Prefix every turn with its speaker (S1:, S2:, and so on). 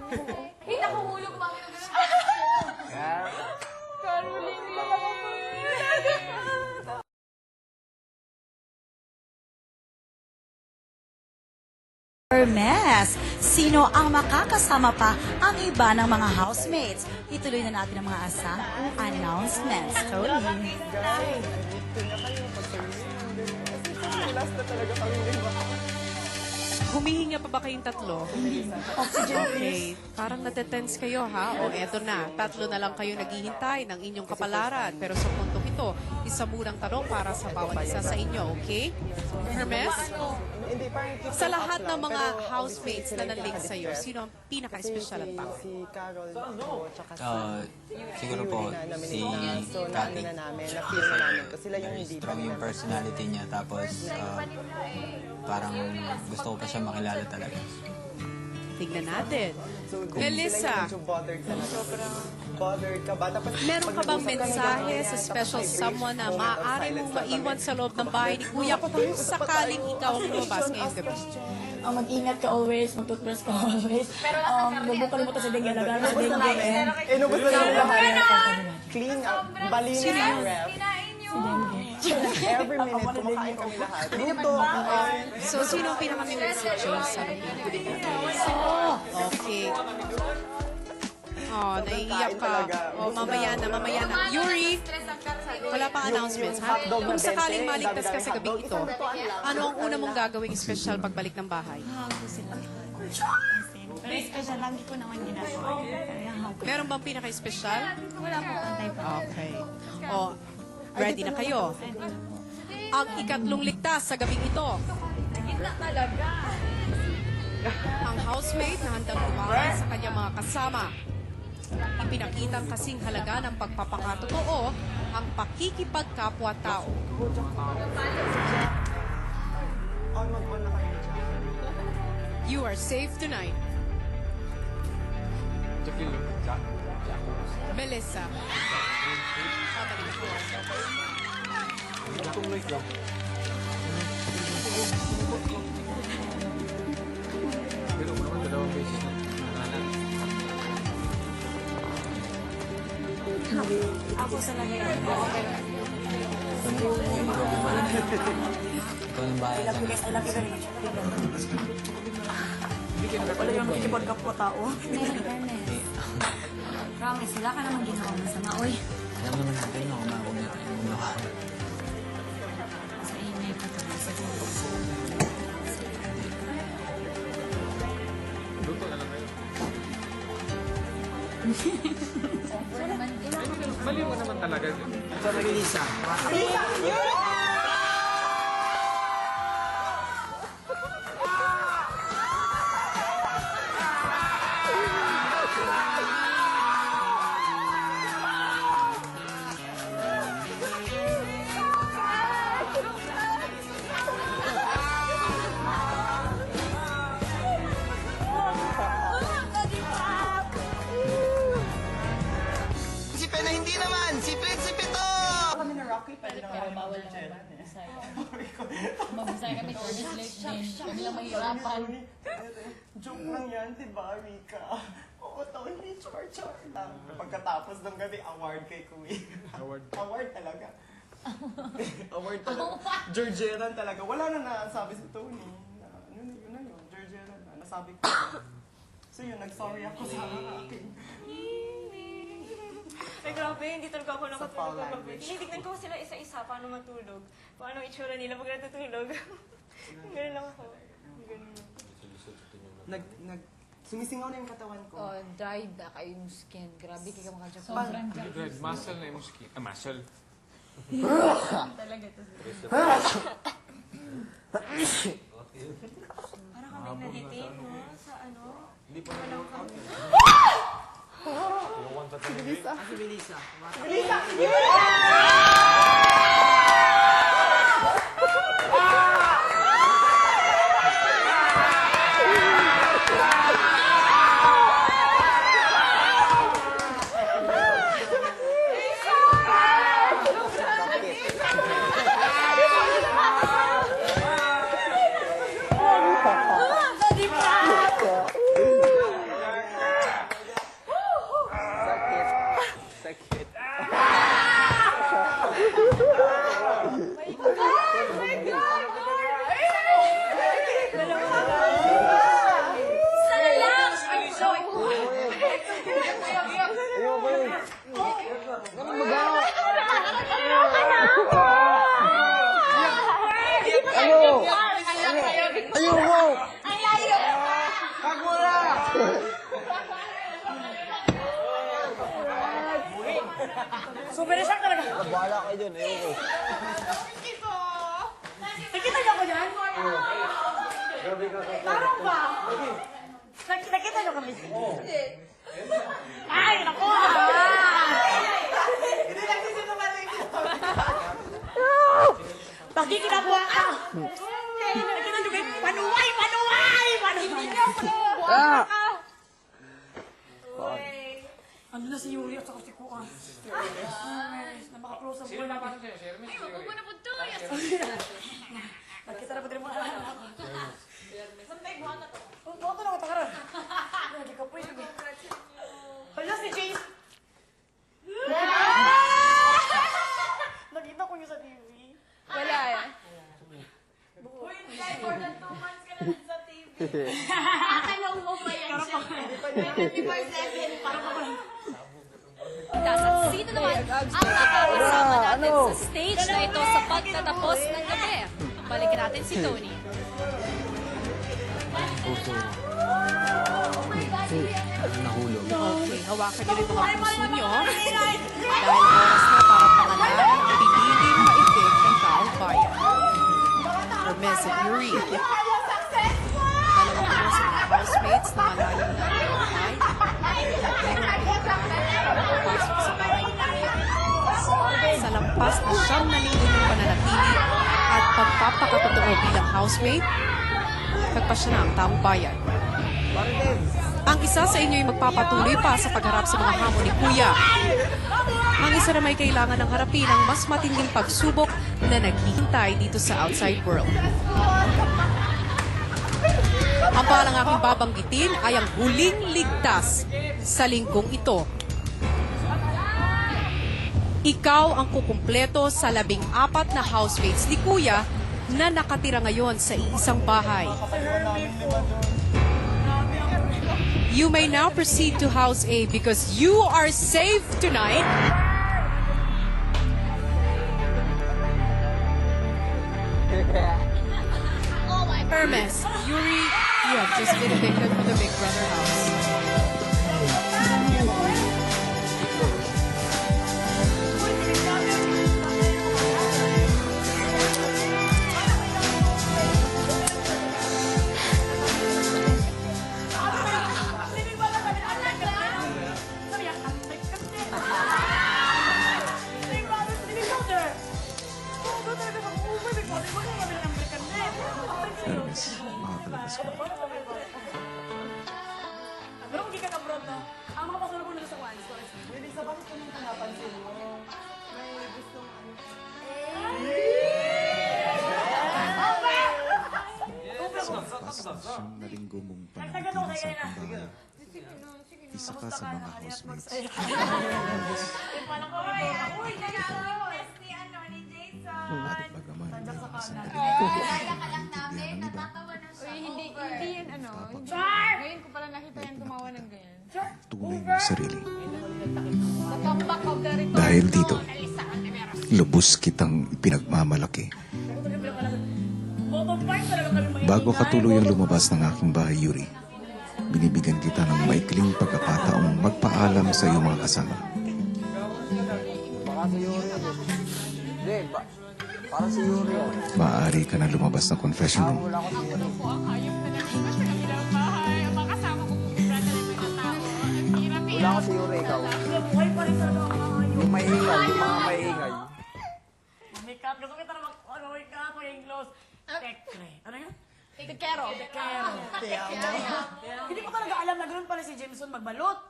S1: Hindi nakuhulog mami ng gano'n.
S2: Hermes, sino ang makakasama pa ang iba ng mga housemates? Ituloy na natin ang mga asang announcements. Tony.
S3: Humihinga pa ba kayong tatlo? Okay. Parang natetense kayo, ha? O eto na, tatlo na lang kayo naghihintay ng inyong kapalaran. Pero sa puntong ito, isa munang tanong para sa bawat isa sa inyo, okay? Hermes, sa lahat ng mga housemates na nalink sa'yo, sino ang pinaka-espesyal at bakit?
S4: Si Carol po, tsaka si
S5: Siguro po, si
S4: So,
S5: Cathy.
S4: na namin, na-feel na namin. Kasi sila yung
S5: Very
S4: hindi
S5: strong yung personality niya. Tapos, parang gusto ko pa siya makilala talaga.
S3: Tignan natin.
S4: So,
S3: Melissa,
S4: medyo bothered talaga. Sobrang bothered ka ba? Tapos,
S3: meron ka bang
S4: pag nag-usap
S3: mensahe
S4: kami,
S3: sa
S4: tapos
S3: special
S4: may brief
S3: someone na
S4: moment of
S3: maaari
S4: silence
S3: mong
S4: lang kami.
S3: maiwan sa loob ng bahay ni Kuya kung sakaling ikaw ang lumabas ngayong gabi?
S6: Mag-ingat ka always, mag-toothbrush ka always. Huwag mo kalimutan sa dengue, alagaan mo sa dengue.
S4: Inubos na lang lahat. Clean up, balinis ang ref. Every minute, kumakain kami lahat. Luto,
S3: So, sino ang pinaka-favorite si Jason? Okay. Oh, naiiyak ka. Oh, mamaya na. Yuri, wala pang announcements, ha? Kung sakaling maligtas ka sa gabing ito, ano ang una mong gagawing special pagbalik ng bahay?
S6: Pero special, lagi ko naman ginagawa.
S3: Meron bang pinaka-special?
S6: Wala po pantay pa.
S3: Okay. Oh, ready na kayo. Ang ikatlong ligtas sa gabing ito. Ang housemate na handang lumaban sa kanyang mga kasama. Ipinakitang kasing halaga ng pagpapakatotoo ang pakikipagkapwa-tao. You are safe tonight. Melissa.
S6: Ako sa lagi.
S5: Ikaw ng bahay sa
S6: Guys, I love you very much. Wala yung makikipagkapwa-tao.
S1: Promise, wala ka naman ginawa masama. Uy,
S5: Alam naman natin na kumakong natin yung ginawa.
S1: sa ingay pa ito.
S7: Mali mo naman talaga.
S4: Ito na Lisa. Si Pena hindi naman! Si Prinsipe to! Kami na Rocky pa rin
S1: Bawal lang magbisay kami translation. Kami lang mahirapan.
S4: Joke lang yan, di ba, Rika? Oo, Tony, char-char lang. Pagkatapos ng gabi, award kay Kuya. Award talaga. Award talaga. Georgianan talaga. Wala na nasabi si Tony. Yun na yun. Georgianan na. Nasabi ko. So yun, nag-sorry ako sa akin.
S8: Ay, grabe, hindi talaga ako nakatulog
S4: foul
S8: kagabi.
S4: language.
S8: Tinitignan ko sila isa-isa, paano matulog. Paano ang itsura nila pag natutulog. Ganun lang ako. Ganun.
S4: Sumisingaw na yung katawan ko.
S1: Oh, dried na kayo yung skin. Grabe kayo makadya.
S4: Sobrang
S7: Red muscle na yung skin. Muscle.
S1: Talaga to.
S8: Parang kami nahiting, no? Sa ano? Hindi pa lang kami.
S4: Si Melissa. Ayoko! Wag mo na!
S6: Super shock talaga.
S4: Bahala kayo dun, ayoko.
S6: Nakita niyo ako dyan? Parang ba? Nakita niyo kami? Ay, naku! Bakit kinabuha ka? Nakita niyo kayo? Panuway! Panuway! Panuway! Ano na si Yuri at saka si Kuan? Na makaklose ang buwan namin. Nakita na pa din mo. Buwan ko na ko takaran. Hindi ka pwede. Hala si Chase. Nakita ko niyo sa TV.
S1: Wala eh.
S6: Akala mo ba yan siya? 24/7. Parang pa pala.
S2: At sino naman ang makakasama natin sa stage na ito sa pagtatapos ng gabi? Balikan natin si Tony.
S5: Nahulog.
S3: Okay, hawakan niyo rin mga puso niyo. Dahil oras na para pangalanan ang piniling maitig ng taong bayan. Hermes at Yuri. Dalawa kayo sa mga housemates na malayong nag-verify. Pasok sa bahay ni Kuya. Sa lampas na 9 linggo ng pananatili at pagpapakatotoo bilang housemate, nagpasya na ang taong bayan. Ang isa sa inyo ay magpapatuloy pa sa pagharap sa mga hamon ni Kuya. Ang isa na may kailangan ng harapin ang mas matinding pagsubok na naghihintay dito sa outside world. Ang palang aking babanggitin ay ang huling ligtas sa linggong ito. Ikaw ang kukumpleto sa 14 na housemates ni Kuya na nakatira ngayon sa iisang bahay. You may now proceed to House A because you are safe tonight. Hermes, Yuri, you have just been evicted from the Big Brother house.
S6: Pero hindi ka na-abroad, no? Ang mga pasulong mo na sa one store.
S4: Hindi sa bakit kung napansin mo, may gustong ano.
S9: Siyang nalinggo mong pananatili sa aking bahay. Isa ka sa mga housemates. At bagaman sandaling intindihan ng iba,
S1: Uy, hindi yan ano. Ngayon ko pala nakita yan tumawa ng ganyan.
S9: tunay mong sarili.
S1: Sa comeback of the return.
S9: Dahil dito, lubos kitang ipinagmamalaki. Bago ka tuluyang lumabas ng aking bahay, Yuri, binibigyan kita ng maikling pagkakataong magpaalam sa iyong mga kasama.
S4: Baka si Yuri yun. Hindi, parang si Yuri yun.
S9: Maaari ka na lumabas ng confession room.
S4: Wala ko si Yuri. Wala ko si Yuri, ikaw.
S6: Buhay pa rin talaga ang mga yun.
S4: Yung maingay, yung mga maingay.
S6: Makeup. Gusto kita na mag-wake up, maging close. Tekre. Ano yun?
S1: Tekero.
S6: Hindi ko talaga alam na ganoon pala si Jameson magbalot.